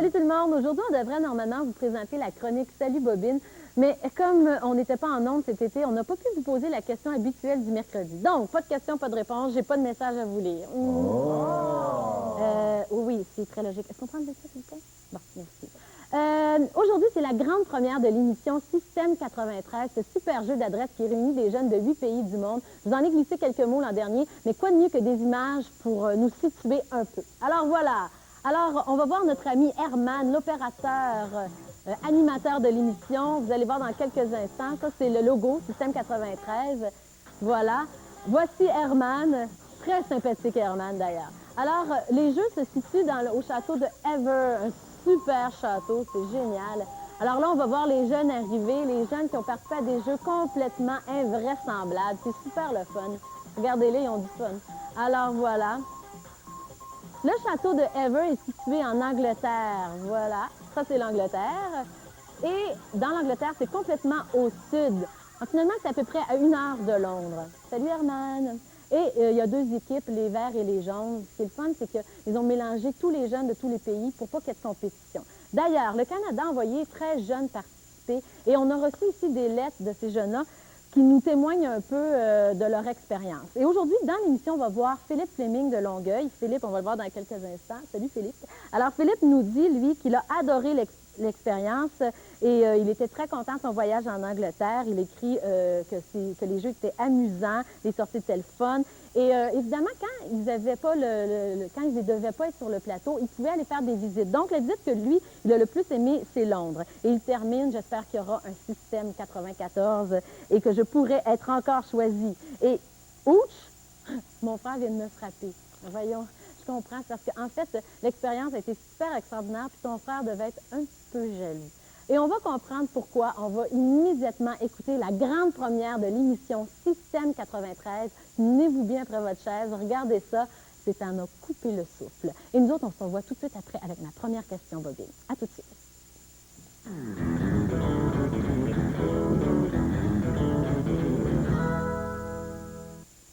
Salut tout le monde! Aujourd'hui, on devrait normalement vous présenter la chronique Salut Bobine, mais comme on n'était pas en ondes cet été, on n'a pas pu vous poser la question habituelle du mercredi. Donc, pas de questions, pas de réponse, j'ai pas de message à vous lire. Oui, c'est très logique. Est-ce qu'on prend le message, s'il vous plaît? Bon, merci. Aujourd'hui, c'est la grande première de l'émission Système 93, ce super jeu d'adresse qui réunit des jeunes de 8 pays du monde. Je vous en ai glissé quelques mots l'an dernier, mais quoi de mieux que des images pour nous situer un peu? Alors voilà! Alors, on va voir notre ami Herman, l'opérateur animateur de l'émission. Vous allez voir dans quelques instants. Ça, c'est le logo, Système 93. Voilà. Voici Herman. Très sympathique Herman, d'ailleurs. Alors, les jeux se situent au château de Ever, un super château. C'est génial. Alors là, on va voir les jeunes arriver, les jeunes qui ont participé à des jeux complètement invraisemblables. C'est super le fun. Regardez-les, ils ont du fun. Alors, voilà. Le château de Ever est situé en Angleterre. Voilà, ça c'est l'Angleterre. Et dans l'Angleterre, c'est complètement au sud. Donc, finalement, c'est à peu près à 1 heure de Londres. Salut Herman! Et il y a deux équipes, les verts et les jaunes. Ce qui est le fun, c'est qu'ils ont mélangé tous les jeunes de tous les pays pour pas qu'il y ait de compétition. D'ailleurs, le Canada a envoyé 13 jeunes participer et on a reçu ici des lettres de ces jeunes-là qui nous témoignent un peu de leur expérience. Et aujourd'hui, dans l'émission, on va voir Philippe Fleming de Longueuil. Philippe, on va le voir dans quelques instants. Salut Philippe. Alors Philippe nous dit, lui, qu'il a adoré l'expérience et il était très content de son voyage en Angleterre. Il écrit que les jeux étaient amusants, les sorties étaient le fun. Et évidemment, quand ils ne devaient pas être sur le plateau, ils pouvaient aller faire des visites. Donc, la visite que lui, il a le plus aimé, c'est Londres. Et il termine, j'espère qu'il y aura un système 94 et que je pourrai être encore choisi. Et, ouch, mon frère vient de me frapper. Voyons, je comprends, parce qu'en fait, l'expérience a été super extraordinaire, puis ton frère devait être un petit peu jaloux. Et on va comprendre pourquoi. On va immédiatement écouter la grande première de l'émission Système 93. Tenez-vous bien après votre chaise, regardez ça, c'est à me couper le souffle. Et nous autres, on se revoit tout de suite après avec ma première question, Bobine. À tout de suite.